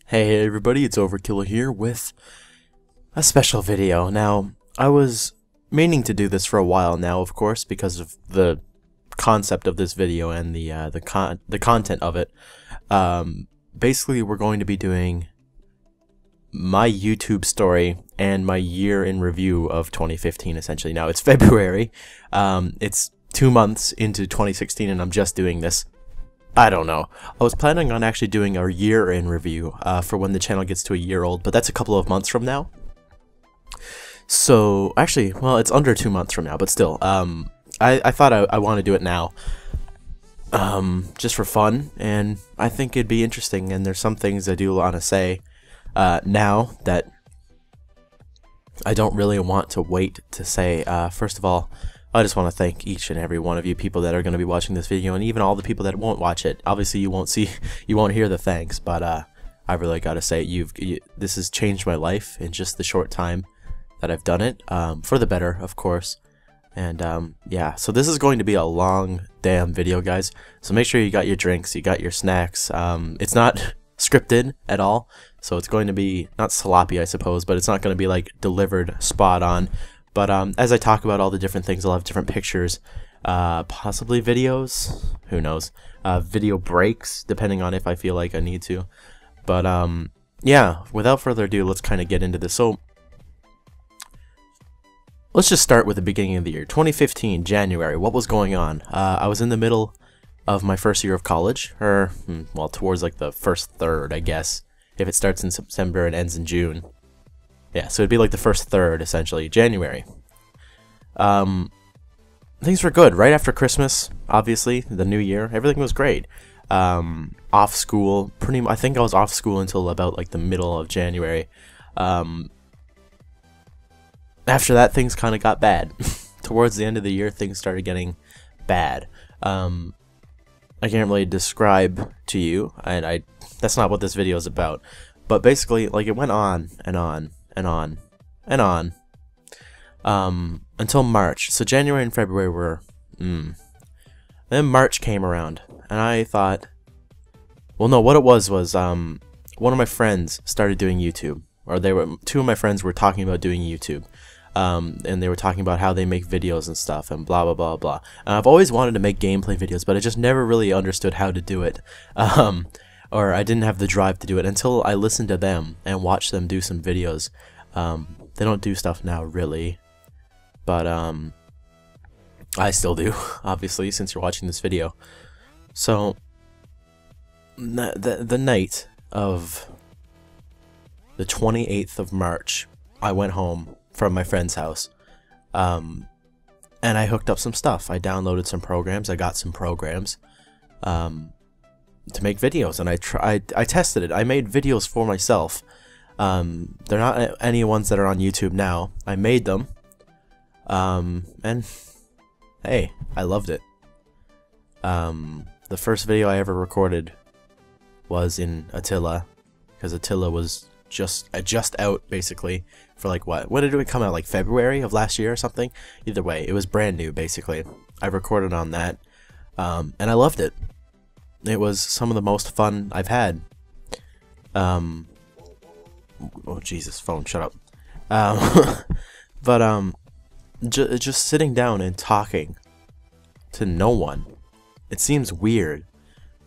Hey everybody, it's Overkill here with a special video. Now, I was meaning to do this for a while now, of course, because of the concept of this video and the content of it. Basically, we're going to be doing my YouTube story and my year in review of 2015, essentially. Now, it's February. It's 2 months into 2016, and I'm just doing this. I don't know. I was planning on actually doing a year in review for when the channel gets to a year old, but that's a couple of months from now. So, actually, well, it's under 2 months from now, but still, I thought I want to do it now. Just for fun, and I think it'd be interesting, and there's some things I do want to say now that I don't really want to wait to say. First of all, I just want to thank each and every one of you people that are going to be watching this video, and even all the people that won't watch it. Obviously, you won't hear the thanks, but I really got to say, this has changed my life in just the short time that I've done it, for the better, of course. And yeah, so this is going to be a long damn video, guys. So make sure you got your drinks, you got your snacks. It's not scripted at all, so it's going to be not sloppy, I suppose, but it's not going to be like delivered spot on. But as I talk about all the different things, I'll have different pictures, possibly videos, who knows, video breaks, depending on if I feel like I need to. But yeah, without further ado, let's kind of get into this. So let's just start with the beginning of the year. 2015, January, what was going on? I was in the middle of my first year of college, or, well, towards like the first third, I guess, if it starts in September and ends in June. Yeah, so it'd be like the first third, essentially, January. Things were good. Right after Christmas, obviously, the new year, everything was great. Off school, I think I was off school until about like the middle of January. After that, things kind of got bad. Towards the end of the year, things started getting bad. I can't really describe to you, and that's not what this video is about. But basically, like, it went on and on and on and on until March. So January and February were then March came around, and I thought, well, no, what it was one of my friends started doing YouTube, or two of my friends were talking about doing YouTube, and they were talking about how they make videos and stuff and blah blah blah blah. And I've always wanted to make gameplay videos, but I just never really understood how to do it. Or I didn't have the drive to do it until I listened to them and watched them do some videos. They don't do stuff now, really, but I still do, obviously, since you're watching this video. So the night of the 28th of March, I went home from my friend's house, and I hooked up some stuff. I downloaded some programs. I got some programs to make videos, and I tested it. I made videos for myself. They're not any ones that are on YouTube now. I made them, and hey, I loved it. The first video I ever recorded was in Attila, because Attila was just out, basically, for like when did it come out, like February of last year or something? Either way, it was brand new, basically. I recorded on that, and I loved it. It was some of the most fun I've had. Oh Jesus, phone, shut up. But just sitting down and talking to no one, it seems weird,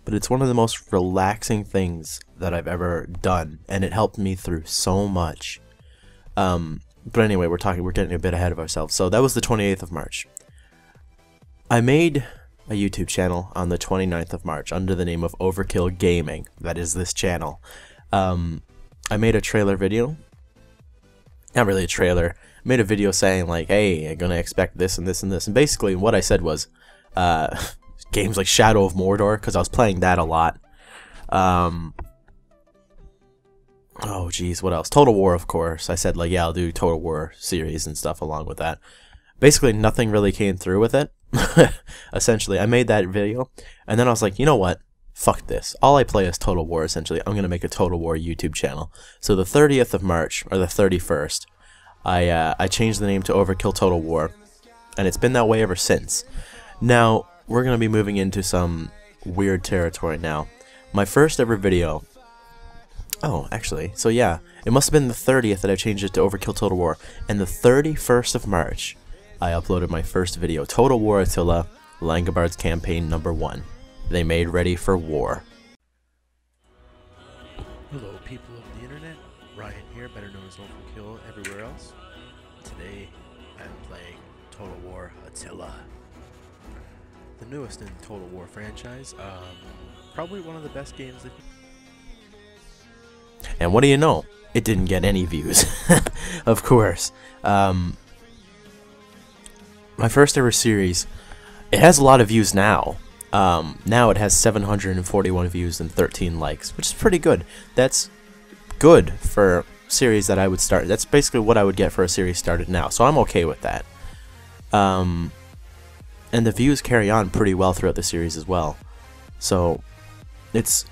but it's one of the most relaxing things that I've ever done, and it helped me through so much. But anyway, we're getting a bit ahead of ourselves. So that was the 28th of March. I made a YouTube channel on the 29th of March under the name of Overkill Gaming. That is this channel. I made a trailer video. Not really a trailer. I made a video saying like, hey, I'm gonna expect this and this and this. And basically what I said was games like Shadow of Mordor, because I was playing that a lot. Oh geez, what else? Total War, of course. I said like, yeah, I'll do Total War series and stuff along with that. Basically nothing really came through with it. Essentially, I made that video, and then I was like, you know what? Fuck this. All I play is Total War, essentially. I'm going to make a Total War YouTube channel. So the 30th of March, or the 31st, I changed the name to Overkill Total War, and it's been that way ever since. Now, we're going to be moving into some weird territory now. My first ever video Oh, actually, so yeah, it must have been the 30th that I changed it to Overkill Total War, and the 31st of March, I uploaded my first video, Total War Attila, Langobards Campaign number 1. They made ready for war. Hello people of the internet, Ryan here, better known as Overkill everywhere else. Today, I'm playing Total War Attila. The newest in Total War franchise, probably one of the best games that... And what do you know? It didn't get any views. Of course. My first ever series, it has a lot of views now. Now it has 741 views and 13 likes, which is pretty good. That's good for a series that I would start. That's basically what I would get for a series started now, so I'm okay with that. And the views carry on pretty well throughout the series as well. So it's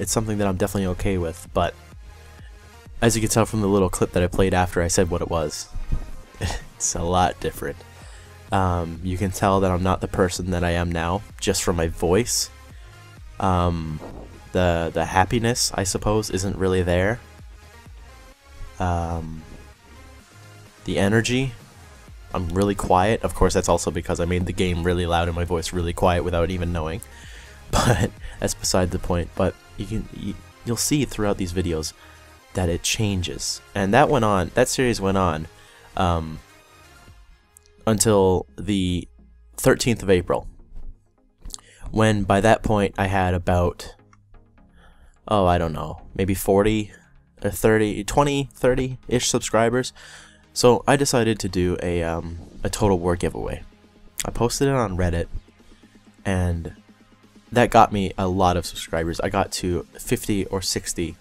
something that I'm definitely okay with, but as you can tell from the little clip that I played after I said what it was, it's a lot different. You can tell that I'm not the person that I am now, just from my voice. The happiness, I suppose, isn't really there. The energy, I'm really quiet. Of course, that's also because I made the game really loud and my voice really quiet without even knowing. But that's beside the point. But you'll see throughout these videos that it changes, and that went on. That series went on until the 13th of April, when by that point I had about, oh, I don't know, maybe 40 or 30, 20, 30-ish subscribers. So I decided to do a Total War giveaway. I posted it on Reddit, and that got me a lot of subscribers. I got to 50 or 60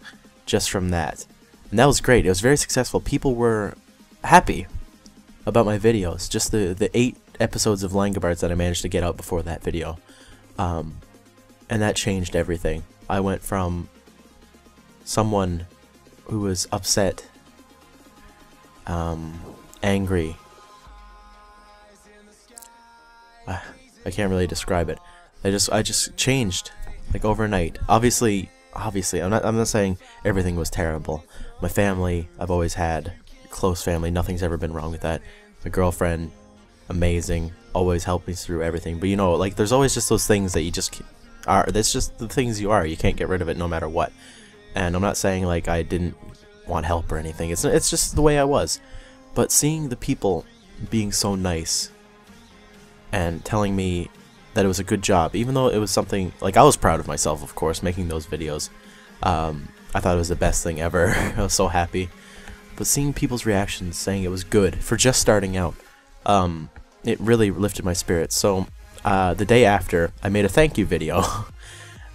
just from that, and that was great. It was very successful. People were happy about my videos, just the 8 episodes of Langobards that I managed to get out before that video, and that changed everything. I went from someone who was upset, angry, I can't really describe it. I just changed, like, overnight. Obviously, I'm not saying everything was terrible. My family, I've always had close family. Nothing's ever been wrong with that. My girlfriend, amazing, always helped me through everything. But you know, like, there's always just those things that you just are. That's just the things you are. You can't get rid of it no matter what. And I'm not saying like I didn't want help or anything. It's just the way I was. But seeing the people being so nice and telling me that it was a good job, even though it was something, like, I was proud of myself, of course, making those videos. I thought it was the best thing ever. I was so happy. But seeing people's reactions saying it was good for just starting out, it really lifted my spirits. So the day after, I made a thank you video.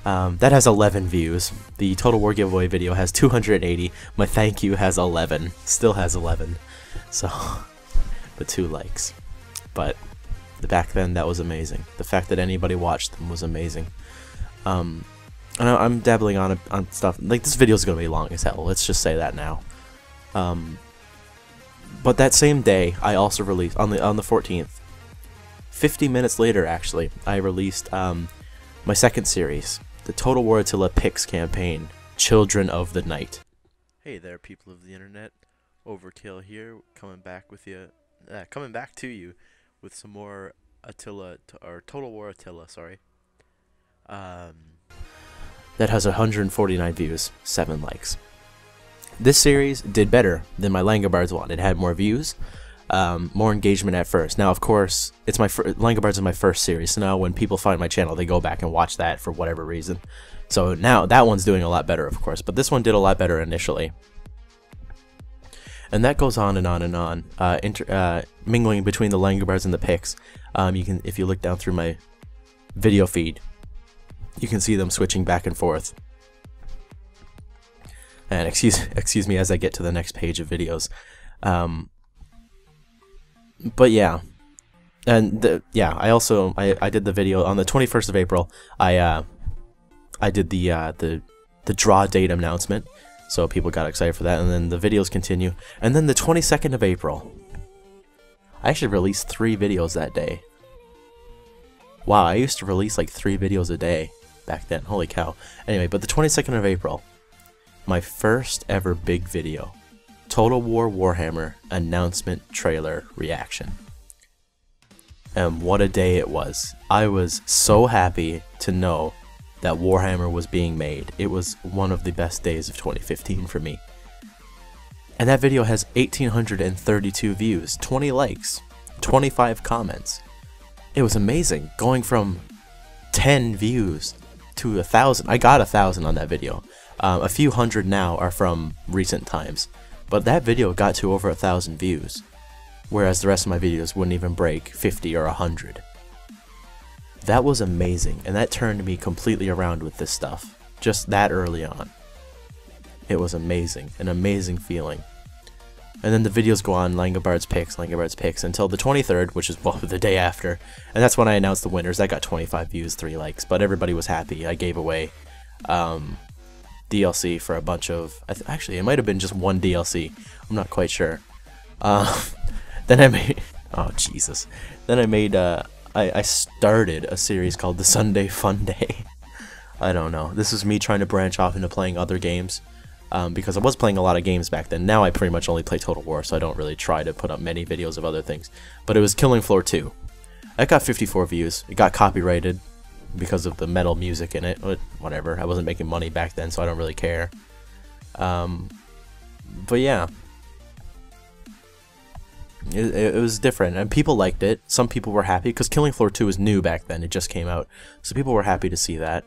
That has 11 views. The Total War giveaway video has 280. My thank you has 11. Still has 11. So, but 2 likes. But back then, that was amazing. The fact that anybody watched them was amazing. And I'm dabbling on stuff. Like, this video is gonna be long as hell. Let's just say that now. But that same day, I also released on the 14th. 50 minutes later, actually, I released my second series, the Total War Attila Picks campaign, Children of the Night. Hey there, people of the internet. Overkill here, coming back to you with some more Total War Attila, sorry. That has 149 views, 7 likes. This series did better than my Langobards one. It had more views, more engagement at first. Now, of course, it's Langobards is my first series, so now when people find my channel, they go back and watch that for whatever reason. So now that one's doing a lot better, of course, but this one did a lot better initially. And that goes on and on and on, mingling between the Langobards and the picks. You can, if you look down through my video feed, you can see them switching back and forth. And excuse me as I get to the next page of videos. But yeah, and I also I did the video on the 21st of April. I did the draw date announcement. So people got excited for that, and then the videos continue. And then the 22nd of April, I actually released 3 videos that day. Wow, I used to release like 3 videos a day back then. Holy cow. Anyway, but the 22nd of April, my first ever big video. Total War Warhammer announcement trailer reaction. And what a day it was. I was so happy to know that Warhammer was being made. It was one of the best days of 2015 for me. And that video has 1,832 views, 20 likes, 25 comments. It was amazing, going from 10 views to 1,000. I got 1,000 on that video. A few hundred now are from recent times, but that video got to over 1,000 views, whereas the rest of my videos wouldn't even break 50 or 100. That was amazing, and that turned me completely around with this stuff, just that early on. It was amazing, an amazing feeling. And then the videos go on, Langobard's picks, until the 23rd, which is, well, the day after. And that's when I announced the winners. That got 25 views, 3 likes, but everybody was happy. I gave away DLC for a bunch of... actually, it might have been just one DLC. I'm not quite sure. Then I made... oh, Jesus. Then I made... I started a series called The Sunday Fun Day. I don't know. This is me trying to branch off into playing other games. Because I was playing a lot of games back then. Now I pretty much only play Total War, so I don't really try to put up many videos of other things. But it was Killing Floor 2. It got 54 views. It got copyrighted because of the metal music in it. Whatever. I wasn't making money back then, so I don't really care. But yeah. It was different, and people liked it. Some people were happy, because Killing Floor 2 was new back then. It just came out. So people were happy to see that.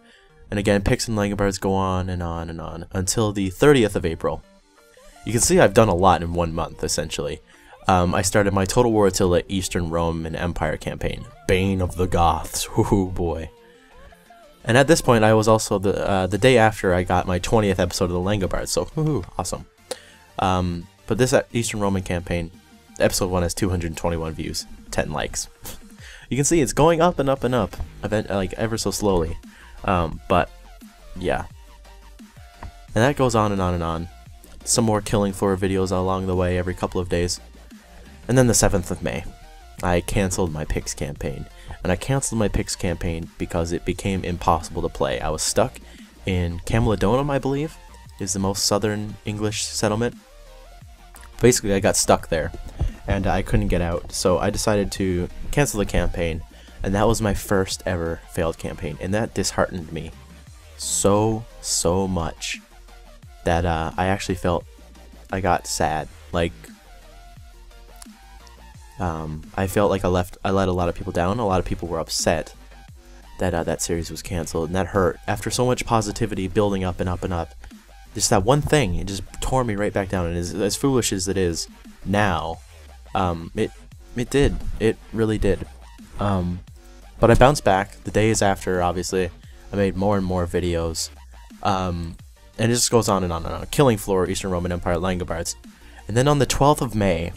And again, picks and Langobards go on and on and on until the 30th of April. You can see I've done a lot in 1 month, essentially. I started my Total War Attila Eastern Roman Empire campaign. Bane of the Goths. Whoo boy. And at this point, I was also the day after I got my 20th episode of the Langobards, so whoo, awesome. But this Eastern Roman campaign, episode 1 has 221 views, 10 likes. You can see it's going up and up and up, like ever so slowly. But yeah, and that goes on and on and on. Some more Killing Floor videos along the way every couple of days. And then the 7th of May, I canceled my Pix campaign. And I canceled my Pix campaign because it became impossible to play. I was stuck in Camalodunum, I believe, is the most southern English settlement. Basically, I got stuck there, and I couldn't get out. So I decided to cancel the campaign. And that was my first ever failed campaign, and that disheartened me so much that I actually felt I got sad. Like, I felt like I let a lot of people down. A lot of people were upset that that series was canceled, and that hurt. After so much positivity building up and up and up, just that one thing, it just tore me right back down. And as foolish as it is now, it really did. But I bounced back. The days after, obviously, I made more and more videos. And it just goes on and on and on. Killing Floor, Eastern Roman Empire, Langobards. And then on the 12th of May,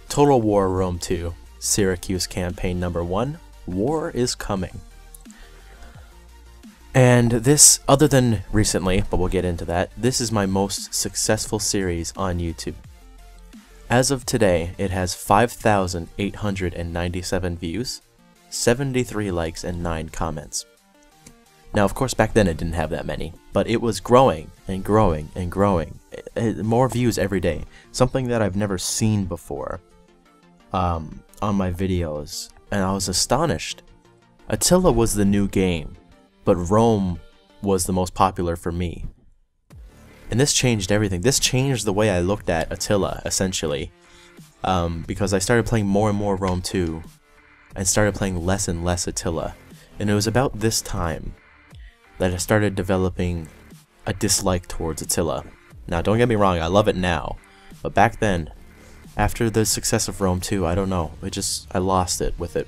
Total War Rome 2, Syracuse Campaign number 1, War is Coming. And this, other than recently, but we'll get into that, this is my most successful series on YouTube. As of today, it has 5,897 views, 73 likes, and 9 comments. Now, of course, back then it didn't have that many, but it was growing and growing and growing. More views every day, something that I've never seen before on my videos, and I was astonished. Attila was the new game, but Rome was the most popular for me. And this changed everything. This changed the way I looked at Attila, essentially. Because I started playing more and more Rome 2, and started playing less and less Attila. And it was about this time that I started developing a dislike towards Attila. Now, don't get me wrong, I love it now. But back then, after the success of Rome 2, I don't know. I lost it with it.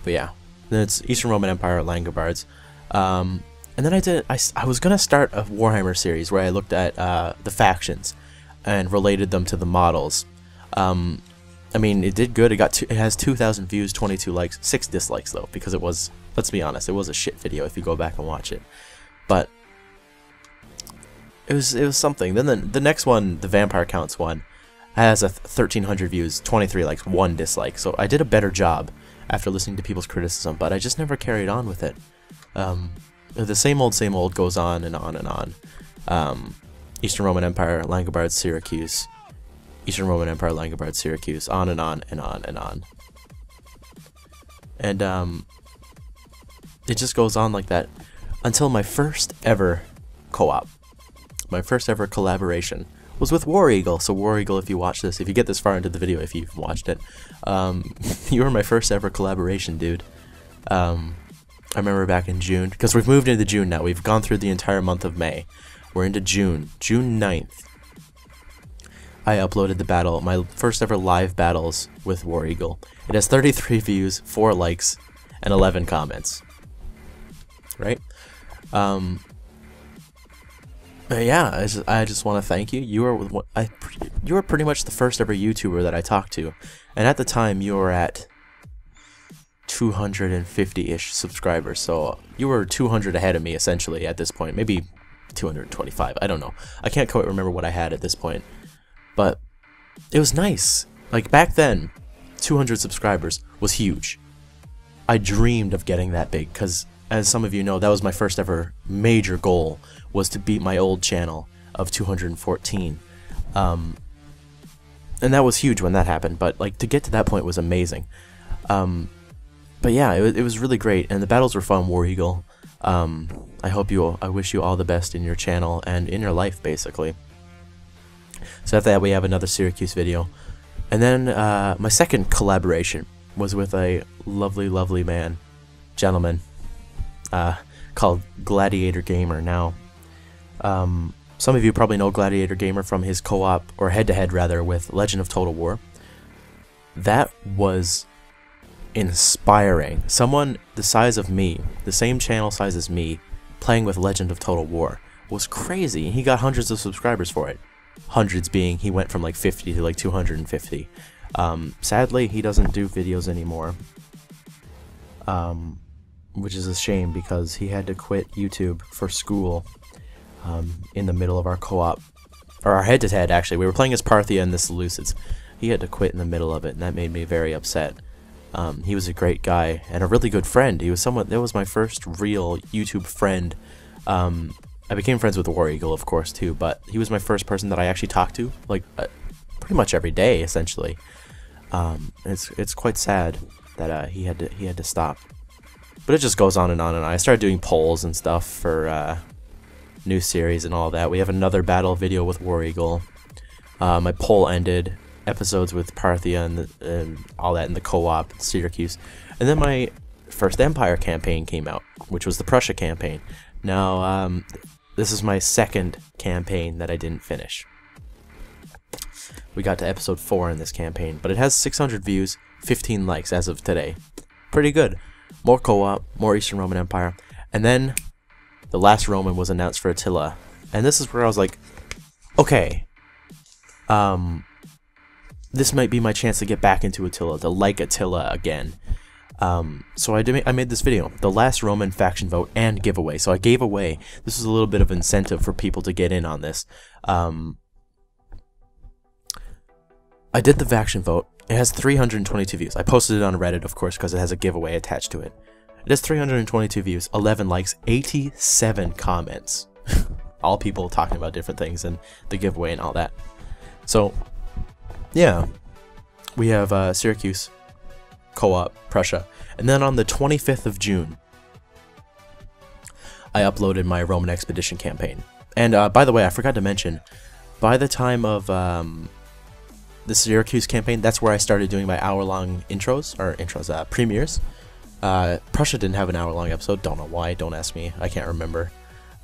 But yeah, then it's Eastern Roman Empire, Langobards. And then I was gonna start a Warhammer series where I looked at the factions and related them to the models. I mean, it did good. It has 2,000 views, 22 likes, 6 dislikes though, because it was, let's be honest, it was a shit video if you go back and watch it. But it was something. Then the next one, the Vampire Counts one, has 1,300 views, 23 likes, 1 dislike. So I did a better job after listening to people's criticism, but I just never carried on with it. the same old goes on and on and on. Eastern Roman Empire, Langobards, Syracuse, Eastern Roman Empire, Langobards, Syracuse, on and on and on and on. And it just goes on like that until my first ever co-op, my first ever collaboration was with War Eagle. So War Eagle, if you watch this, if you get this far into the video, if you've watched it, you were my first ever collaboration, dude. I remember back in June, because we've moved into June now. We've gone through the entire month of May. We're into June. June 9th. I uploaded the battle, my first ever live battles with War Eagle. It has 33 views, 4 likes, and 11 comments. Right? Yeah, I just want to thank you. You were pretty much the first ever YouTuber that I talked to, and at the time you were at 250-ish subscribers. So you were 200 ahead of me essentially at this point, maybe 225. I don't know. I can't quite remember what I had at this point, but it was nice. Like back then, 200 subscribers was huge. I dreamed of getting that big because, as some of you know, that was my first ever major goal, was to beat my old channel of 214. And that was huge when that happened, but like to get to that point was amazing. But yeah, it was really great, and the battles were fun, War Eagle. I wish you all the best in your channel and in your life, basically. So after that, we have another Syracuse video. And then my second collaboration was with a lovely gentleman called Gladiator Gamer. Now, some of you probably know Gladiator Gamer from his co-op, or head-to-head rather, with Legend of Total War. That was inspiring. Someone the size of me, the same channel size as me, playing with Legend of Total War was crazy. He got hundreds of subscribers for it. Hundreds being, he went from like 50 to like 250. Sadly, he doesn't do videos anymore, which is a shame because he had to quit YouTube for school in the middle of our co-op, or our head-to-head actually. We were playing as Parthia and the Seleucids. He had to quit in the middle of it, and that made me very upset. He was a great guy and a really good friend. He was someone that was my first real YouTube friend. I became friends with War Eagle, of course, too, but he was my first person that I actually talked to, like pretty much every day, essentially. It's quite sad that he had to stop. But it just goes on and on and on. I started doing polls and stuff for new series and all that. We have another battle video with War Eagle. My poll ended. Episodes with Parthia and all that in the co-op, Syracuse. And then my first Empire campaign came out, which was the Prussia campaign. Now, this is my second campaign that I didn't finish. We got to episode 4 in this campaign, but it has 600 views, 15 likes as of today. Pretty good. More co-op, more Eastern Roman Empire. And then the last Roman was announced for Attila. And this is where I was like, okay, this might be my chance to get back into Attila, to like Attila again. So I made this video, the last Roman faction vote and giveaway. So I gave away, this was a little bit of incentive for people to get in on this. I did the faction vote. It has 322 views. I posted it on Reddit, of course, because it has a giveaway attached to it. It has 322 views, 11 likes, 87 comments. All people talking about different things and the giveaway and all that. So yeah, we have Syracuse, co-op, Prussia, and then on the 25th of June, I uploaded my Roman Expedition campaign. And by the way, I forgot to mention, by the time of the Syracuse campaign, that's where I started doing my hour-long premieres. Prussia didn't have an hour-long episode, don't know why, don't ask me, I can't remember.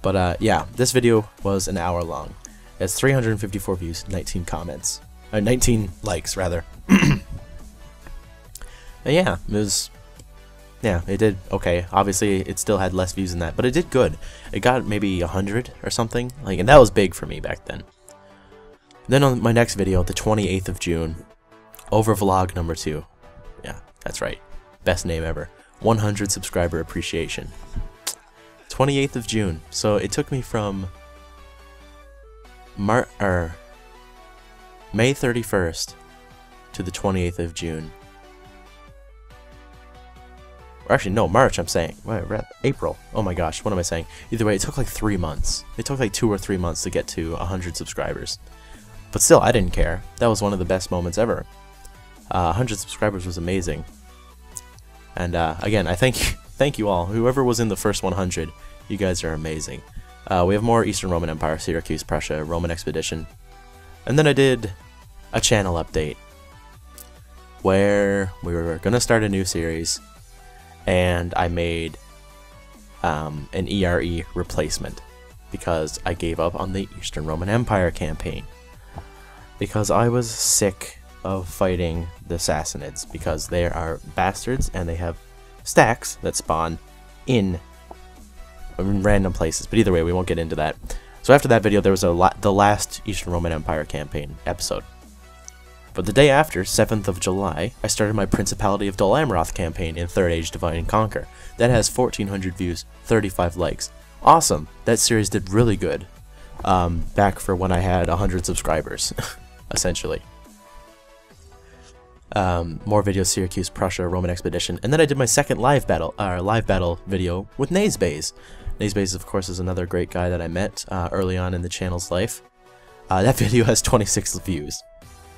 But yeah, this video was an hour long. It has 354 views, 19 comments. 19 likes, rather. And yeah, it did okay. Obviously, it still had less views than that, but it did good. It got maybe 100 or something, like, and that was big for me back then. Then on my next video, the 28th of June, Overvlog number 2. Yeah, that's right. Best name ever. 100 subscriber appreciation. 28th of June. So it took me from May 31st to the 28th of June. Or actually, no, March, I'm saying. We're at April. Oh my gosh, what am I saying? Either way, it took like 3 months. It took like 2 or 3 months to get to 100 subscribers. But still, I didn't care. That was one of the best moments ever. 100 subscribers was amazing. And again, I thank you all. Whoever was in the first 100, you guys are amazing. We have more Eastern Roman Empire, Syracuse, Prussia, Roman Expedition. And then I did a channel update where we were going to start a new series, and I made an ERE replacement because I gave up on the Eastern Roman Empire campaign because I was sick of fighting the Sassanids because they are bastards and they have stacks that spawn in random places. But either way, we won't get into that. So after that video, there was the last Eastern Roman Empire campaign episode. But the day after, 7th of July, I started my Principality of Dol Amroth campaign in 3rd Age Divide and Conquer. That has 1,400 views, 35 likes. Awesome! That series did really good. Back for when I had 100 subscribers, essentially. More videos, Syracuse, Prussia, Roman Expedition, and then I did my second live battle video with Nazebays. Nazebays, of course, is another great guy that I met early on in the channel's life. That video has 26 views.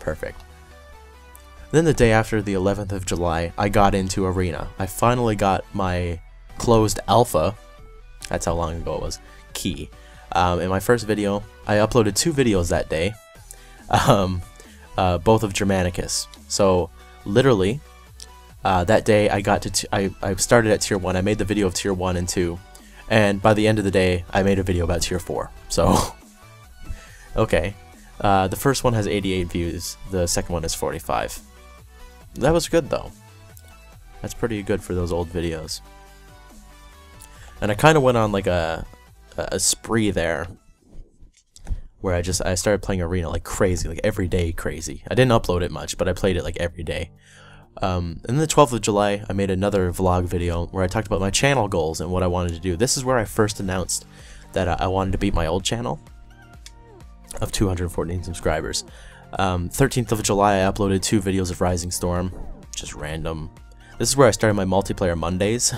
Perfect. Then the day after, the 11th of July, I got into Arena. I finally got my closed alpha, that's how long ago it was, key. In my first video, I uploaded 2 videos that day, both of Germanicus. So, literally, that day I got to, I started at tier 1, I made the video of tier 1 and 2, and by the end of the day, I made a video about tier 4. So, okay. The first one has 88 views, the second one is 45. That was good though. That's pretty good for those old videos. And I kind of went on like a spree there, where I started playing Arena like crazy, like every day crazy. I didn't upload it much, but I played it like every day. And then the 12th of July, I made another vlog video where I talked about my channel goals and what I wanted to do. This is where I first announced that I wanted to beat my old channel of 214 subscribers. 13th of July, I uploaded 2 videos of Rising Storm, just random. This is where I started my multiplayer Mondays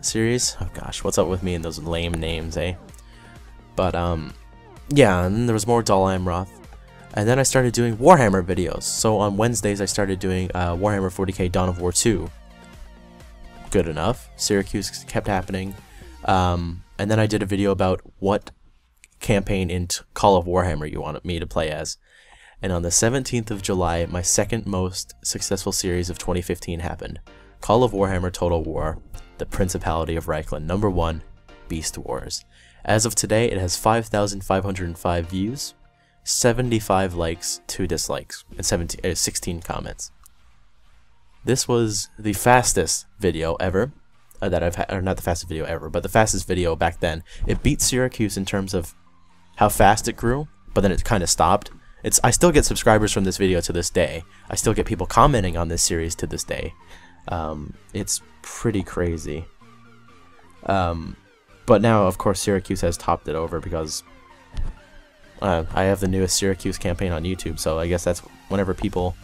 series. Oh gosh, what's up with me and those lame names, eh? But yeah, and then there was more Dol Amroth, and then I started doing Warhammer videos. So on Wednesdays, I started doing Warhammer 40k Dawn of War 2. Good enough. Syracuse kept happening, and then I did a video about what campaign in Call of Warhammer you wanted me to play as. And on the 17th of July, my second most successful series of 2015 happened. Call of Warhammer Total War, the Principality of Reichland, number 1, Beast Wars. As of today, it has 5,505 views, 75 likes, 2 dislikes, and 16 comments. This was the fastest video ever that I've had, or not the fastest video ever, but the fastest video back then. It beat Syracuse in terms of how fast it grew, but then it kind of stopped. I still get subscribers from this video to this day. I still get people commenting on this series to this day. It's pretty crazy. But now, of course, Syracuse has topped it over because I have the newest Syracuse campaign on YouTube, so I guess that's whenever people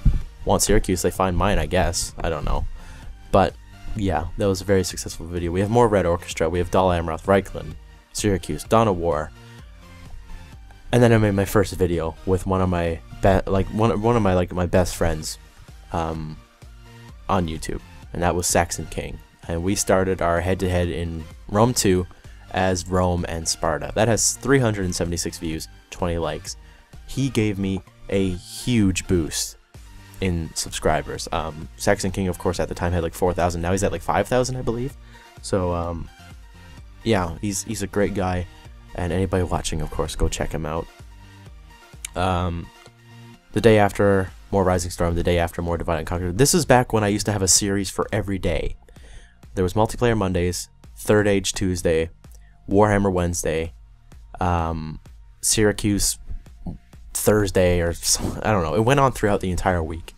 want Syracuse, they find mine, I guess. I don't know. But yeah, that was a very successful video. We have more Red Orchestra, we have Dol Amroth, Reichland, Syracuse, Dawn of War. And then I made my first video with one of my my best friends on YouTube, and that was Saxon King. And we started our head-to-head in Rome 2 as Rome and Sparta. That has 376 views, 20 likes. He gave me a huge boost in subscribers. Saxon King, of course, at the time had like 4,000. Now he's at like 5,000, I believe. So yeah, he's a great guy. And anybody watching, of course, go check him out. The day after, more Rising Storm. The day after, more Divide and Conquer. This is back when I used to have a series for every day. There was Multiplayer Mondays, 3rd Age Tuesday, Warhammer Wednesday, Syracuse Thursday, or I don't know. It went on throughout the entire week.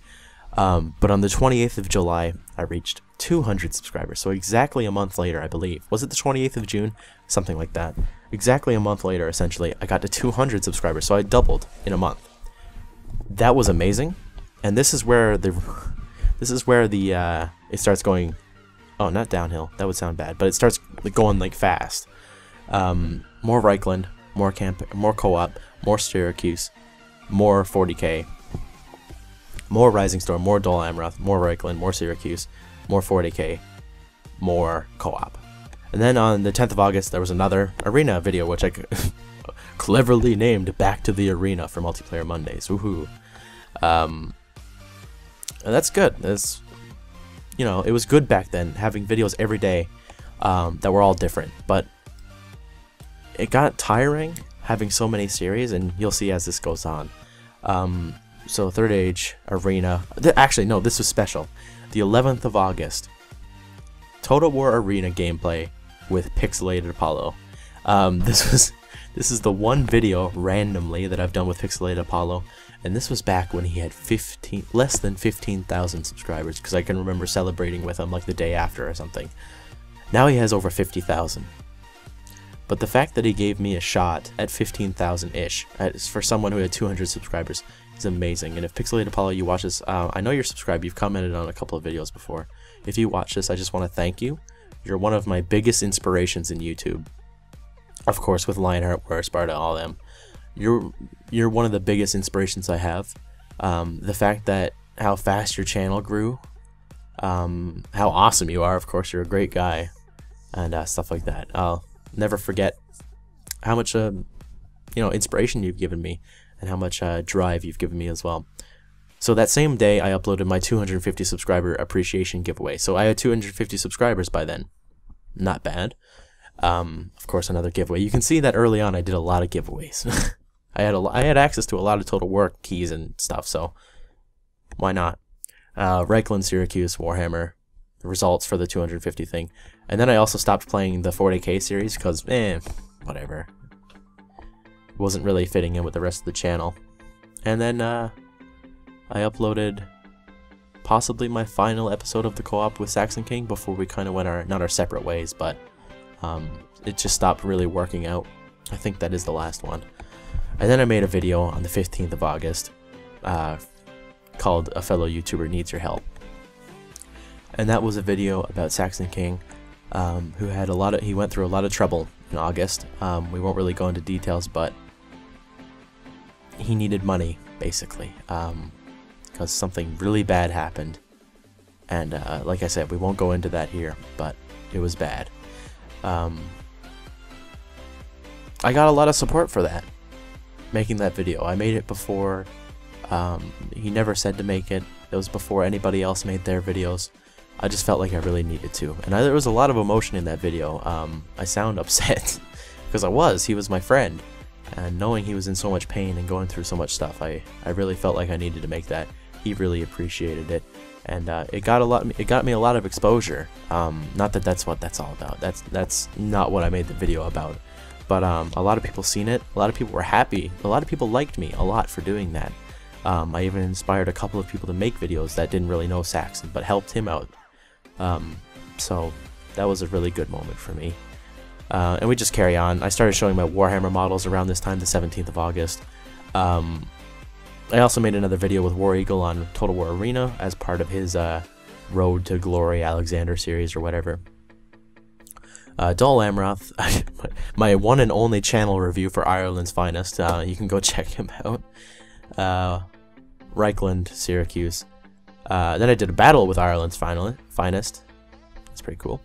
But on the 28th of July, I reached 200 subscribers. So exactly a month later, I believe. Was it the 28th of June? Something like that. Exactly a month later, essentially, I got to 200 subscribers. So I doubled in a month. That was amazing. And this is where it starts going Oh, not downhill. That would sound bad. But it starts going like fast. More Reichland, more co-op, more Syracuse, more 40k, more Rising Storm, more Dol Amroth, more Reichland, more Syracuse, more 40k, more co-op. And then on the 10th of August, there was another arena video, which I cleverly named Back to the Arena for Multiplayer Mondays. Woohoo. And that's good. That's, you know, it was good back then, having videos every day that were all different. But it got tiring having so many series, and you'll see as this goes on. So Third Age, Arena. Actually, no, this was special. The 11th of August, Total War Arena gameplay with Pixelated Apollo. This is the one video randomly that I've done with Pixelated Apollo, and this was back when he had less than 15,000 subscribers, because I can remember celebrating with him like the day after or something. Now he has over 50,000. But the fact that he gave me a shot at 15,000-ish for someone who had 200 subscribers is amazing. And if Pixelated Apollo, you watch this, I know you're subscribed, you've commented on a couple of videos before. If you watch this, I just want to thank you. You're one of my biggest inspirations in YouTube. Of course, with Lionheart, War, Sparta, all them. You're one of the biggest inspirations I have. The fact that how fast your channel grew, how awesome you are. Of course, you're a great guy, and stuff like that. I'll never forget how much inspiration you've given me, and how much drive you've given me as well. So that same day, I uploaded my 250 subscriber appreciation giveaway. So I had 250 subscribers by then. Not bad. Of course, another giveaway. You can see that early on I did a lot of giveaways. I had access to a lot of Total War keys and stuff, so why not? Reichland, Syracuse, Warhammer, the results for the 250 thing. And then I also stopped playing the 40k series because, whatever. It wasn't really fitting in with the rest of the channel. And then I uploaded possibly my final episode of the co-op with Saxon King before we kind of went not our separate ways, but it just stopped really working out. I think that is the last one. And then I made a video on the 15th of August called A Fellow YouTuber Needs Your Help. And that was a video about Saxon King, who had he went through a lot of trouble in August. We won't really go into details, but he needed money, basically, because something really bad happened. And like I said, we won't go into that here, but it was bad. I got a lot of support for that, making that video. I made it before he never said to make it. It was before anybody else made their videos. I just felt like I really needed to, and there was a lot of emotion in that video. I sound upset because he was my friend, and knowing he was in so much pain and going through so much stuff, I really felt like I needed to make that. He really appreciated it, and it got me a lot of exposure. Not that that's what that's all about. That's not what I made the video about. But a lot of people seen it. A lot of people were happy. A lot of people liked me a lot for doing that. I even inspired a couple of people to make videos that didn't really know Saxon, but helped him out. So that was a really good moment for me. And we just carry on. I started showing my Warhammer models around this time, the 17th of August. I also made another video with War Eagle on Total War Arena as part of his Road to Glory Alexander series or whatever. Dol Amroth, my one and only channel review for Ireland's Finest. You can go check him out. Reichland, Syracuse. Then I did a battle with Ireland's Finest. That's pretty cool.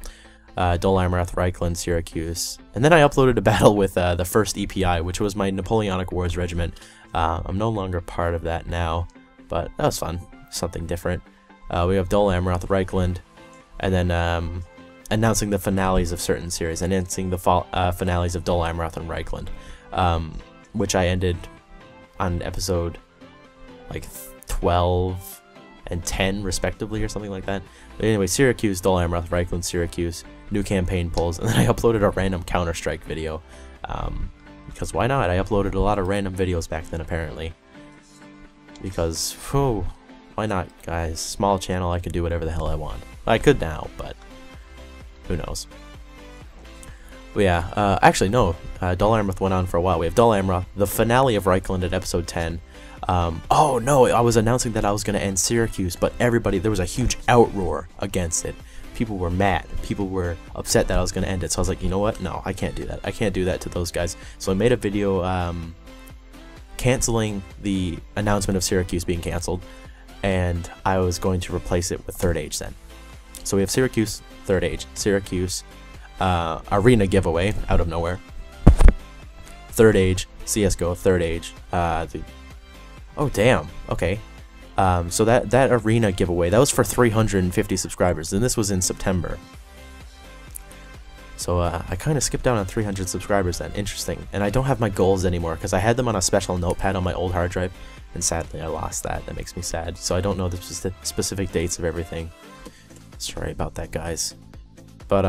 Dol Amroth, Reichland, Syracuse. And then I uploaded a battle with the 1st EPI, which was my Napoleonic Wars regiment. I'm no longer part of that now, but that was fun. Something different. We have Dol Amroth, Reichland, and then announcing the finales of certain series, announcing the finales of Dol Amroth and Reichland, which I ended on episode like 12 and 10 respectively, or something like that. But anyway, Syracuse, Dol Amroth, Reichland, Syracuse, new campaign polls, and then I uploaded a random Counter-Strike video, because why not? I uploaded a lot of random videos back then, apparently, because why not, guys? Small channel, I could do whatever the hell I want. I could now, but who knows. But yeah, actually no, Dol Amroth went on for a while. We have Dol Amroth, the finale of Reichland at episode 10. Oh no, I was announcing that I was going to end Syracuse, but there was a huge outroar against it. people were mad. People were upset that I was going to end it. So I was like, you know what? No, I can't do that. I can't do that to those guys. So I made a video canceling the announcement of Syracuse being canceled, and I was going to replace it with Third Age then. So we have Syracuse, Third Age, Syracuse, Arena giveaway out of nowhere, Third Age, CSGO, Third Age, oh damn, okay. So that Arena giveaway, that was for 350 subscribers, and this was in September. So I kind of skipped out on 300 subscribers then. Interesting. And I don't have my goals anymore because I had them on a special notepad on my old hard drive, and sadly I lost that. That makes me sad. So I don't know the specific dates of everything. Sorry about that, guys. But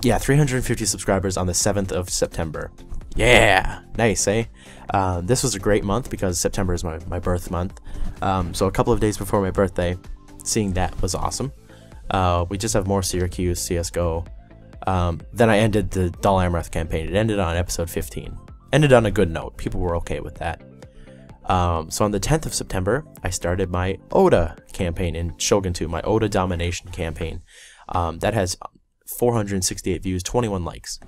yeah, 350 subscribers on the 7th of September. Yeah, nice, eh? This was a great month because September is my birth month. So a couple of days before my birthday, seeing that was awesome. We just have more Syracuse, CSGO. Then I ended the Dal Amroth campaign. It ended on episode 15. Ended on a good note. People were okay with that. So on the 10th of September, I started my Oda campaign in Shogun 2, my Oda Domination campaign. That has 468 views, 21 likes.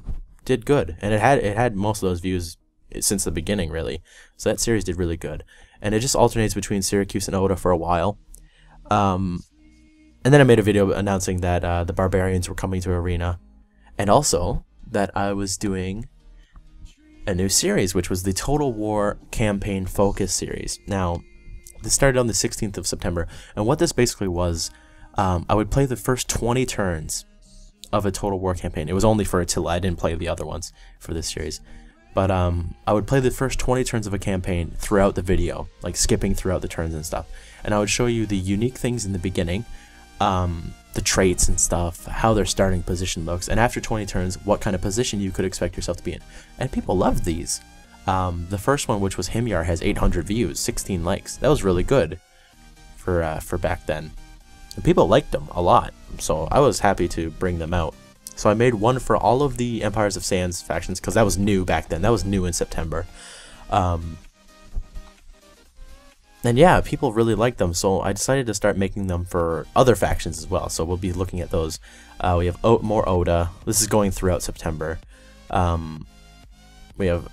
Did good, and it had most of those views since the beginning, really. So that series did really good, and it just alternates between Syracuse and Oda for a while. And then I made a video announcing that the Barbarians were coming to Arena, and also that I was doing a new series, which was the Total War Campaign Focus series. Now, this started on the 16th of September, and what this basically was, I would play the first 20 turns of a Total War campaign. It was only for Attila. I didn't play the other ones for this series. But I would play the first 20 turns of a campaign throughout the video, like skipping throughout the turns and stuff. And I would show you the unique things in the beginning, the traits and stuff, how their starting position looks, and after 20 turns, what kind of position you could expect yourself to be in. And people loved these. The first one, which was Himyar, has 800 views, 16 likes. That was really good for back then. And people liked them a lot, so I was happy to bring them out. So I made one for all of the Empires of Sands factions, because that was new back then. That was new in September. And yeah, people really liked them, so I decided to start making them for other factions as well. So we'll be looking at those. We have more Oda. This is going throughout September. We have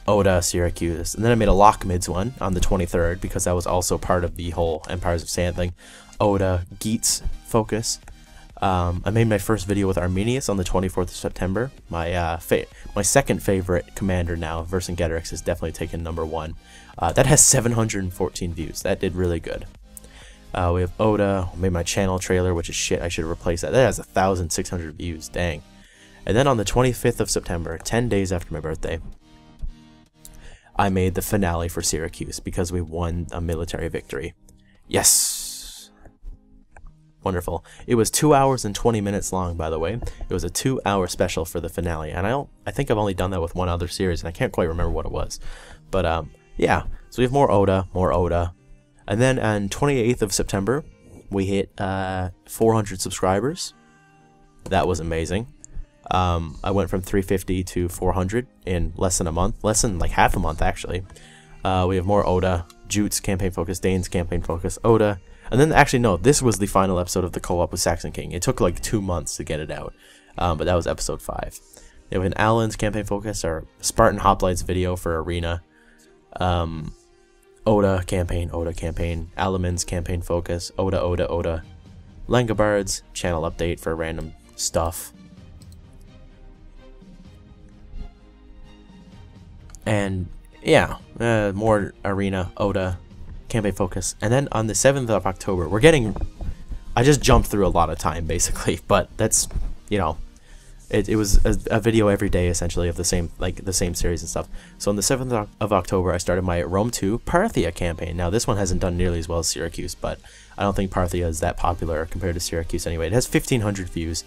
Oda, Syracuse, and then I made a Lockmids one on the 23rd, because that was also part of the whole Empires of Sand thing. Oda, Geats focus. I made my first video with Arminius on the 24th of September. My second favorite commander now, Vercingetorix, is definitely taken #1. That has 714 views. That did really good. We have Oda. I made my channel trailer, which is shit. I should replace that. That has 1,600 views. Dang. And then on the 25th of September, 10 days after my birthday, I made the finale for Syracuse because we won a military victory. Yes! Wonderful. It was 2 hours and 20 minutes long, by the way. It was a 2-hour special for the finale, and I think I've only done that with one other series, and I can't quite remember what it was. But yeah, so we have more Oda, and then on 28th of September, we hit 400 subscribers. That was amazing. I went from 350 to 400 in less than a month, less than like half a month actually. We have more Oda, Jute's campaign focus, Dane's campaign focus, Oda. And then, actually, no, this was the final episode of the co-op with Saxon King. It took like 2 months to get it out, but that was episode 5. We have an Alan's campaign focus, or Spartan Hoplites video for Arena. Oda campaign, Alaman's campaign focus, Oda. Langabards, channel update for random stuff. And, yeah, more Arena, Oda, campaign focus. And then on the 7th of October, I just jumped through a lot of time basically, but that's, you know, it was a video every day essentially of the same series and stuff. So on the 7th of October, I started my Rome 2 Parthia campaign. Now this one hasn't done nearly as well as Syracuse, but I don't think Parthia is that popular compared to Syracuse anyway. It has 1,500 views,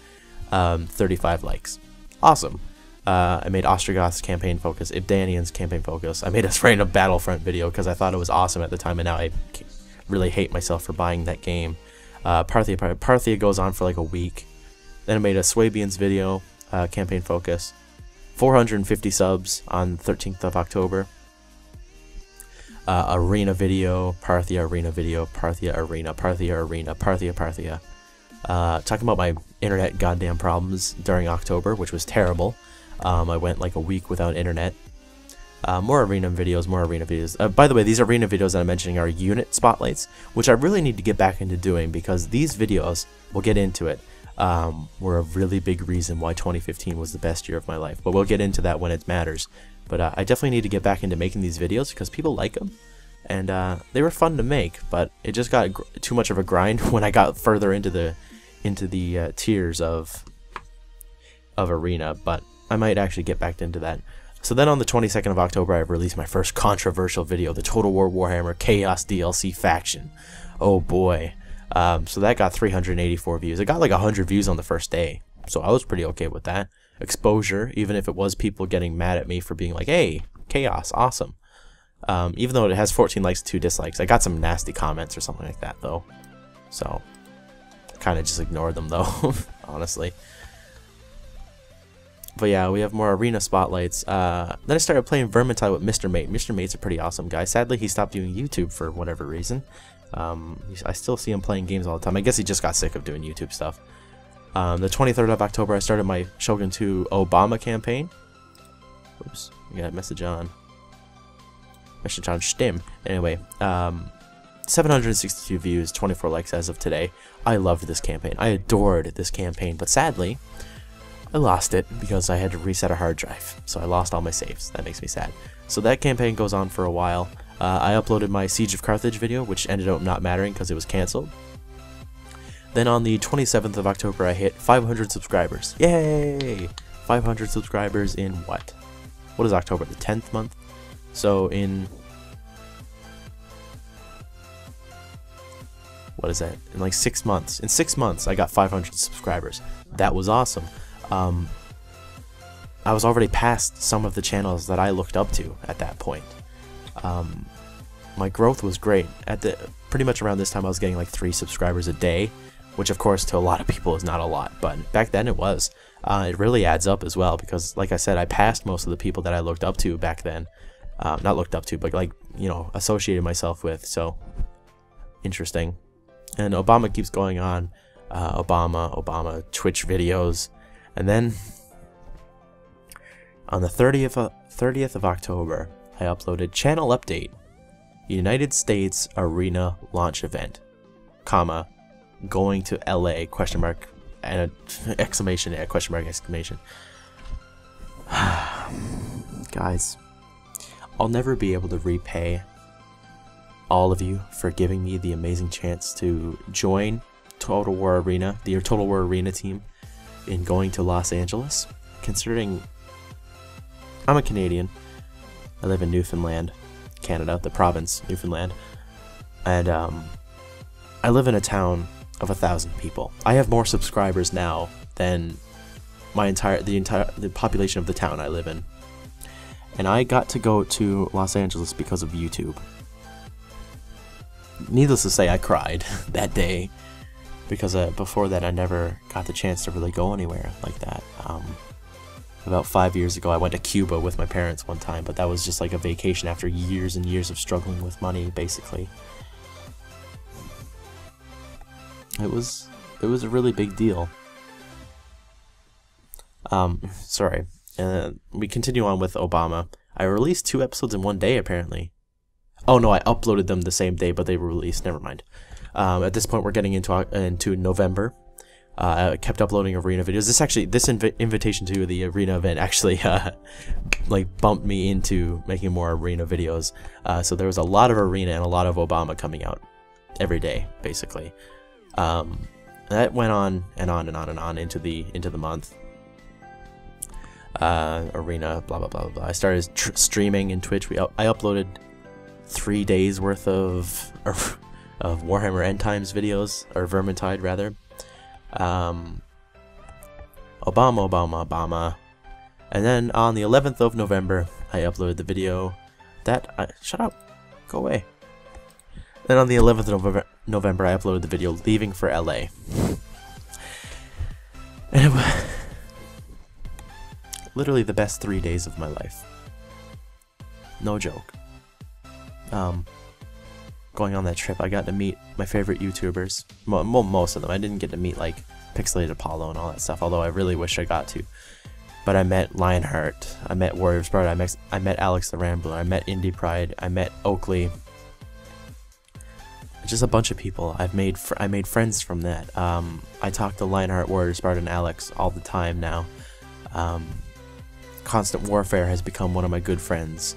35 likes. Awesome. I made Ostrogoth's campaign focus, Ibdanian's campaign focus. I made a random Battlefront video because I thought it was awesome at the time, and now I really hate myself for buying that game. Parthia goes on for like a week. Then I made a Swabians video, campaign focus. 450 subs on 13th of October. Arena video, Parthia Arena video, Parthia Arena, Parthia Arena, Parthia. talking about my internet goddamn problems during October, which was terrible. I went like a week without internet. More arena videos, By the way, these arena videos that I'm mentioning are unit spotlights, which I really need to get back into doing, because these videos, we'll get into it, were a really big reason why 2015 was the best year of my life. But we'll get into that when it matters. But I definitely need to get back into making these videos because people like them. And they were fun to make, but it just got too much of a grind when I got further into the tiers of arena. But I might actually get back into that. So then on the 22nd of October, I released my first controversial video, the Total War Warhammer Chaos DLC Faction. Oh boy. So that got 384 views. It got like 100 views on the first day, so I was pretty okay with that. Exposure, even if it was people getting mad at me for being like, hey, Chaos, awesome. Even though it has 14 likes and 2 dislikes, I got some nasty comments or something like that though. So, kind of just ignored them though, honestly. But yeah, we have more arena spotlights. Then I started playing Vermintide with Mr. Mate. Mr. Mate's a pretty awesome guy. Sadly, he stopped doing YouTube for whatever reason. I still see him playing games all the time. I guess he just got sick of doing YouTube stuff. The 23rd of October, I started my Shogun 2 Obama campaign. Oops, we got a message on. Message on Stim. Anyway, 762 views, 24 likes as of today. I loved this campaign. I adored this campaign, but sadly, I lost it because I had to reset a hard drive. So I lost all my saves. That makes me sad. So that campaign goes on for a while. I uploaded my Siege of Carthage video, which ended up not mattering because it was cancelled. Then on the 27th of October, I hit 500 subscribers. Yay! 500 subscribers in what? What is October? The 10th month? So in... what is that? In like 6 months. In 6 months, I got 500 subscribers. That was awesome. I was already past some of the channels that I looked up to at that point. My growth was great. Pretty much around this time, I was getting like 3 subscribers a day, which of course to a lot of people is not a lot, but back then it was. It really adds up as well because, like I said, I passed most of the people that I looked up to back then. Not looked up to, but like, you know, associated myself with. So interesting. And Obama keeps going on. Obama, Twitch videos, and then on the 30th of October, I uploaded channel update, United States Arena launch event, comma, going to LA, question mark, and a exclamation, question mark, exclamation. Guys, I'll never be able to repay all of you for giving me the amazing chance to join Total War Arena, the Total War Arena team, in going to Los Angeles, considering I'm a Canadian. I live in Newfoundland, Canada, the province, Newfoundland, and I live in a town of 1,000 people. I have more subscribers now than the population of the town I live in, and I got to go to Los Angeles because of YouTube. Needless to say, I cried that day because before that I never got the chance to really go anywhere like that. About 5 years ago, I went to Cuba with my parents one time, but that was just like a vacation after years and years of struggling with money, basically. It was a really big deal. Sorry. We continue on with Obama. I released 2 episodes in one day, apparently. Oh no, I uploaded them the same day, but they were released. Never mind. At this point, we're getting into November. I kept uploading arena videos. This invitation to the arena event actually like bumped me into making more arena videos. So there was a lot of arena and a lot of Obama coming out every day, basically. That went on and on and on and on into the month. Arena, blah blah blah blah blah. I started streaming in Twitch. I uploaded 3 days worth of Warhammer End Times videos, or Vermintide rather. Obama. And then on the 11th of November, I uploaded the video that... shut up. Go away. Then on the 11th of November, I uploaded the video leaving for LA. And it was literally the best 3 days of my life. No joke. going on that trip, I got to meet my favorite YouTubers. Well, most of them. I didn't get to meet like Pixelated Apollo and all that stuff, although I really wish I got to. But I met Lionheart, I met Warrior Sparta, I met Alex the Rambler, I met Indie Pride, I met Oakley. Just a bunch of people. I made friends from that. I talk to Lionheart, Warrior Sparta, and Alex all the time now. Constant Warfare has become one of my good friends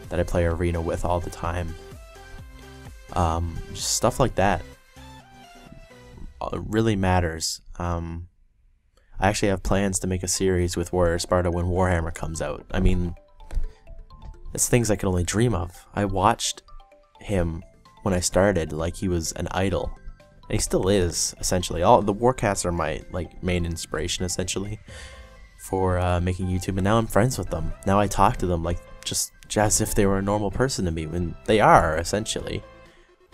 that I play Arena with all the time. Just stuff like that really matters. I actually have plans to make a series with Warrior Sparta when Warhammer comes out. I mean, it's things I can only dream of. I watched him when I started like he was an idol. And he still is, essentially. All the Warcasts are my like main inspiration, essentially, for making YouTube. And now I'm friends with them. Now I talk to them like just as if they were a normal person to me, and they are, essentially.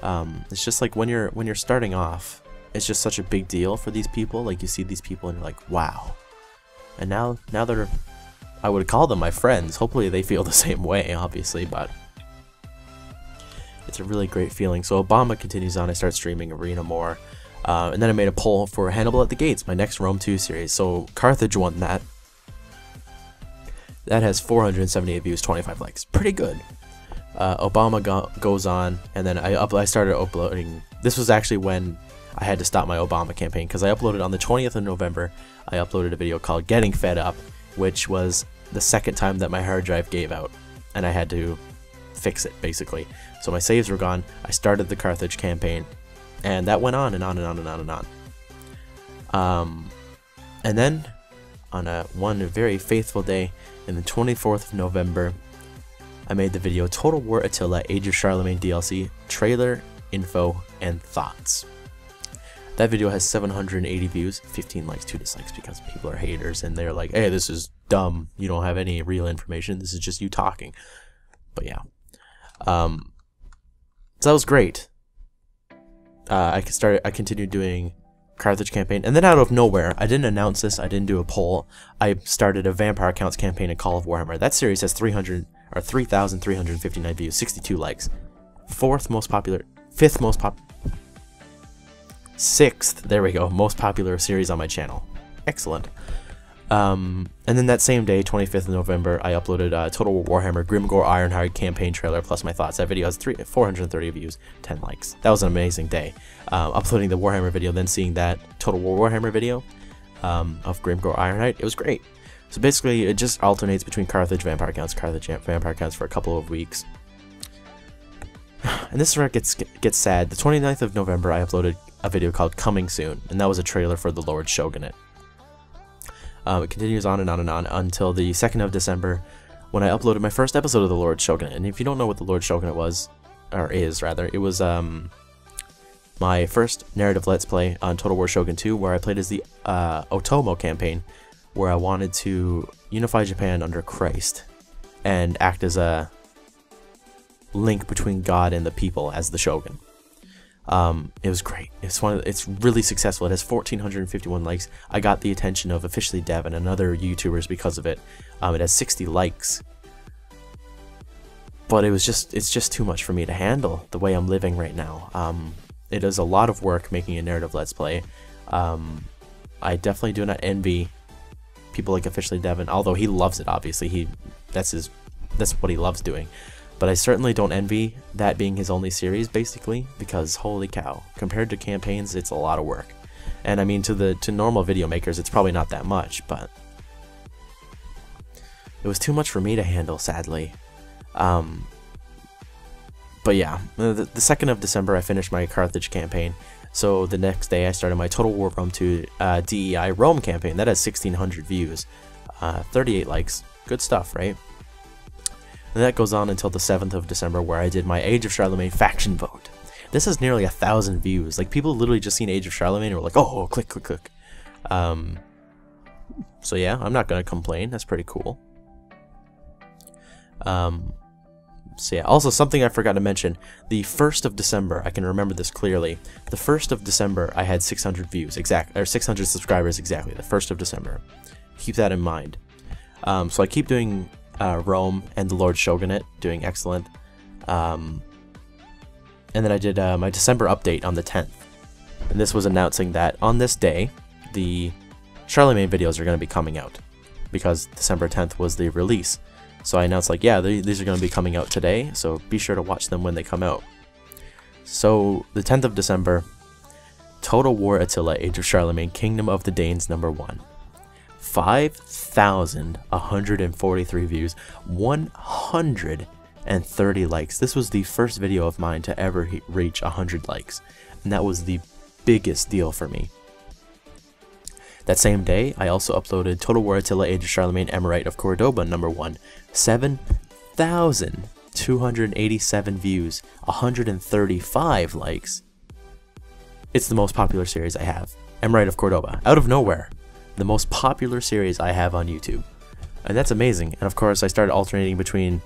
It's just like when you're starting off, it's just such a big deal for these people. Like, you see these people and you're like, wow. And now they're, I would call them my friends. Hopefully they feel the same way, obviously, but it's a really great feeling. So Obama continues on. I start streaming Arena more. And then I made a poll for Hannibal at the Gates, my next Rome 2 series. So Carthage won that. That has 478 views, 25 likes. Pretty good. Obama goes on, and then I started uploading. This was actually when I had to stop my Obama campaign, because I uploaded on the 20th of November. I uploaded a video called Getting Fed Up, which was the second time that my hard drive gave out, and I had to fix it, basically. So my saves were gone. I started the Carthage campaign, and that went on and on and on and on and on. And then on one very faithful day, in the 24th of November, I made the video Total War Attila Age of Charlemagne DLC trailer, info, and thoughts. That video has 780 views, 15 likes, 2 dislikes, because people are haters and they're like, hey, this is dumb, you don't have any real information, this is just you talking. But yeah. So that was great. I continued doing Carthage campaign, and then out of nowhere, I didn't announce this, I didn't do a poll, I started a Vampire Counts campaign in Call of Warhammer. That series has 3,359 views, 62 likes. Sixth, there we go, most popular series on my channel. Excellent. And then that same day, 25th of November, I uploaded Total War Warhammer Grimgore Ironhide campaign trailer plus my thoughts. That video has 430 views, 10 likes. That was an amazing day. Uploading the Warhammer video, then seeing that Total War Warhammer video of Grimgore Ironhide, it was great. So basically, it just alternates between Carthage, Vampire Counts, Carthage, Vampire Counts for a couple of weeks. And this is where it gets sad. The 29th of November, I uploaded a video called Coming Soon, and that was a trailer for The Lord Shogunate. It continues on and on and on until the 2nd of December, when I uploaded my first episode of The Lord Shogunate. And if you don't know what The Lord Shogunate was, or is rather, it was my first narrative let's play on Total War Shogun 2, where I played as the Otomo campaign, where I wanted to unify Japan under Christ and act as a link between God and the people as the Shogun. It was great. It's really successful. It has 1,451 likes. I got the attention of Officially Dev and other YouTubers because of it. It has 60 likes. But it's just too much for me to handle the way I'm living right now. It is a lot of work making a narrative let's play. I definitely do not envy people like Officially Dev, although he loves it, obviously. That's what he loves doing. But I certainly don't envy that being his only series, basically, because holy cow, compared to campaigns, it's a lot of work. And I mean, to normal video makers, it's probably not that much, but it was too much for me to handle, sadly. But yeah, the 2nd of December, I finished my Carthage campaign. So the next day, I started my Total War Rome 2 DEI Rome campaign. That has 1,600 views, 38 likes. Good stuff, right? And that goes on until the 7th of December, where I did my Age of Charlemagne faction vote. This has nearly 1,000 views. Like, people literally just seen Age of Charlemagne and were like, oh, click, click, click. So yeah, I'm not gonna complain. That's pretty cool. So yeah, also something I forgot to mention. The 1st of December, I can remember this clearly. The 1st of December, I had 600 views, or 600 subscribers exactly. The 1st of December. Keep that in mind. So I keep doing Rome and the Lord Shogunate, doing excellent. And then I did my December update on the 10th. And this was announcing that on this day, the Charlemagne videos are going to be coming out. Because December 10th was the release. So I announced like, yeah, these are going to be coming out today. So be sure to watch them when they come out. So the 10th of December, Total War Attila, Age of Charlemagne, Kingdom of the Danes #1. 5,143 views, 130 likes. This was the first video of mine to ever reach 100 likes, and that was the biggest deal for me. That same day, I also uploaded Total War Attila, Age of Charlemagne, Emirate of Cordoba #1. 7,287 views, 135 likes. It's the most popular series I have. Emirate of Cordoba, out of nowhere. The most popular series I have on YouTube. And that's amazing. And of course, I started alternating between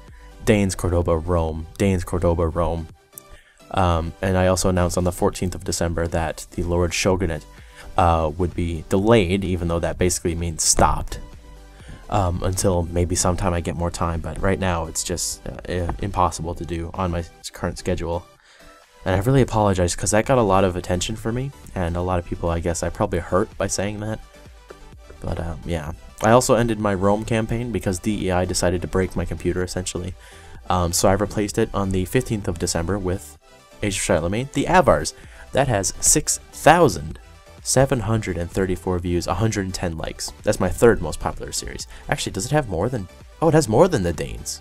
Danes, Cordoba, Rome, Danes, Cordoba, Rome. And I also announced on the 14th of December that the Lord Shogunate would be delayed, even though that basically means stopped, until maybe sometime I get more time. But right now, it's just impossible to do on my current schedule. And I really apologize because that got a lot of attention for me, and a lot of people, I guess, I probably hurt by saying that. But yeah, I also ended my Rome campaign because DEI decided to break my computer essentially. So I replaced it on the 15th of December with Age of Charlemagne, the Avars. That has 6,734 views, 110 likes. That's my third most popular series. Actually, does it have more than... Oh, it has more than the Danes.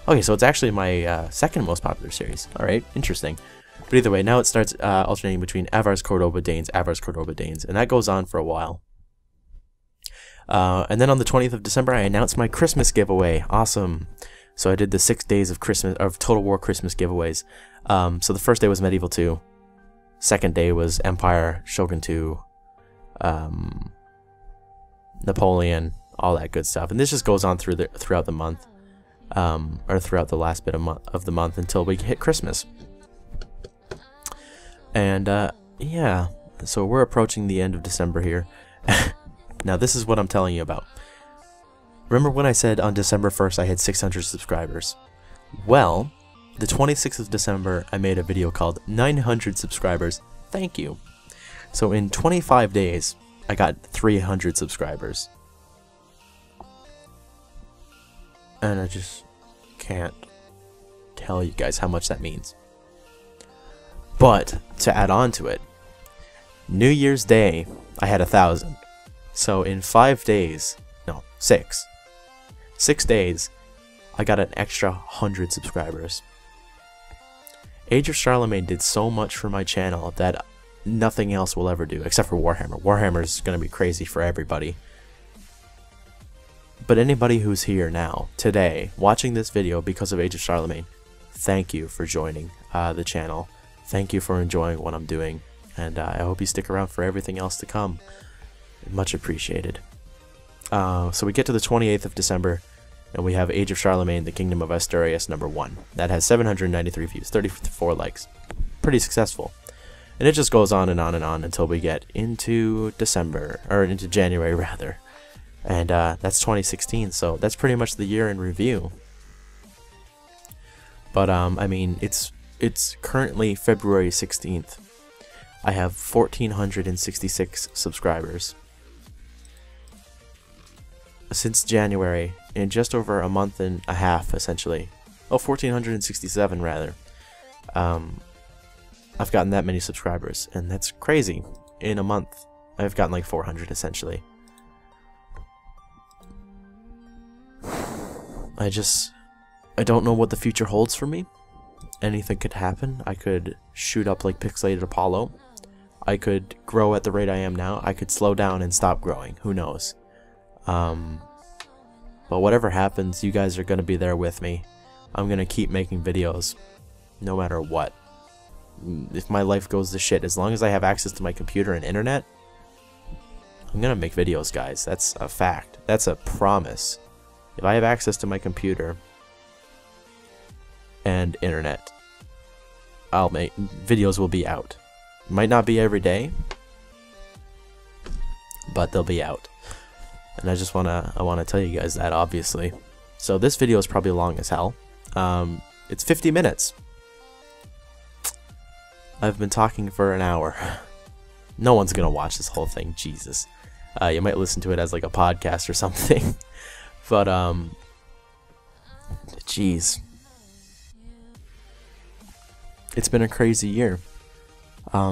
Okay, so it's actually my second most popular series. Alright, interesting. But either way, now it starts alternating between Avars, Cordoba, Danes, Avars, Cordoba, Danes, and that goes on for a while. And then on the 20th of December, I announced my Christmas giveaway. Awesome. So I did the 6 days of Total War Christmas giveaways. So the first day was Medieval 2. Second day was Empire, Shogun 2, Napoleon, all that good stuff. And this just goes on throughout the month, or throughout the last bit of the month until we hit Christmas. And yeah, so we're approaching the end of December here. Now this is what I'm telling you about. Remember when I said on December 1st I had 600 subscribers? Well, the 26th of December I made a video called 900 subscribers, thank you. So in 25 days I got 300 subscribers. And I just can't tell you guys how much that means. But to add on to it, New Year's Day I had 1,000. So in 5 days, no, 6 days, I got an extra 100 subscribers. Age of Charlemagne did so much for my channel that nothing else will ever do, except for Warhammer. Warhammer is going to be crazy for everybody. But anybody who's here now, today, watching this video because of Age of Charlemagne, thank you for joining the channel. Thank you for enjoying what I'm doing. And I hope you stick around for everything else to come. Much appreciated. So we get to the 28th of December, and we have Age of Charlemagne, the Kingdom of Asturias #1. That has 793 views, 34 likes. Pretty successful. And it just goes on and on and on until we get into December, or into January rather. And that's 2016, so that's pretty much the year in review. But I mean, it's currently February 16th. I have 1,466 subscribers. Since January, in just over a month and a half, essentially. Oh, 1,467 rather. I've gotten that many subscribers, and that's crazy. In a month, I've gotten like 400 essentially. I don't know what the future holds for me. Anything could happen. I could shoot up like Pixelated Apollo. I could grow at the rate I am now. I could slow down and stop growing. Who knows? But whatever happens, you guys are going to be there with me. I'm going to keep making videos no matter what. If my life goes to shit, as long as I have access to my computer and internet, I'm going to make videos, guys. That's a fact. That's a promise. If I have access to my computer and internet, videos will be out. Might not be every day, but they'll be out. And I just wanna tell you guys that, obviously. So this video is probably long as hell. It's 50 minutes. I've been talking for an hour. No one's gonna watch this whole thing, Jesus. You might listen to it as like a podcast or something. But, jeez. It's been a crazy year.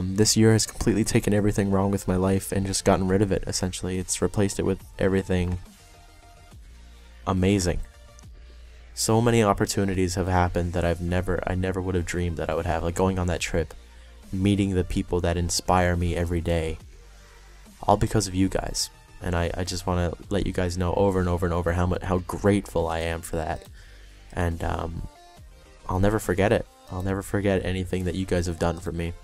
This year has completely taken everything wrong with my life and just gotten rid of it, essentially. It's replaced it with everything amazing. So many opportunities have happened that I never would have dreamed that I would have. Like going on that trip, meeting the people that inspire me every day. All because of you guys. And I just want to let you guys know over and over and over how grateful I am for that. And I'll never forget it. I'll never forget anything that you guys have done for me.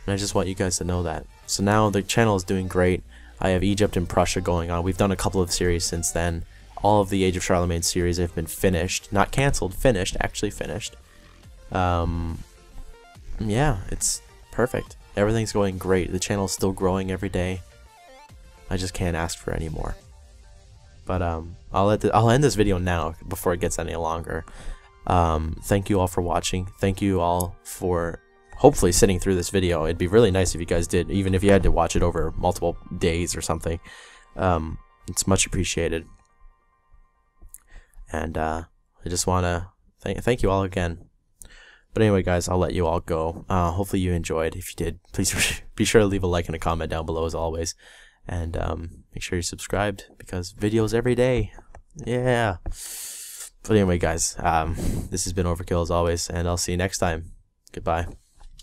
And I just want you guys to know that. So now the channel is doing great. I have Egypt and Prussia going on. We've done a couple of series since then. All of the Age of Charlemagne series have been finished. Not cancelled, finished. Actually finished. Yeah, it's perfect. Everything's going great. The channel's still growing every day. I just can't ask for any more. But I'll end this video now before it gets any longer. Thank you all for watching. Thank you all for hopefully sitting through this video. It'd be really nice if you guys did, even if you had to watch it over multiple days or something. It's much appreciated. And I just want to thank you all again. But anyway, guys, I'll let you all go. Hopefully you enjoyed. If you did, please be sure to leave a like and a comment down below as always. And make sure you're subscribed because videos every day. Yeah. But anyway, guys, this has been Overkill as always, and I'll see you next time. Goodbye.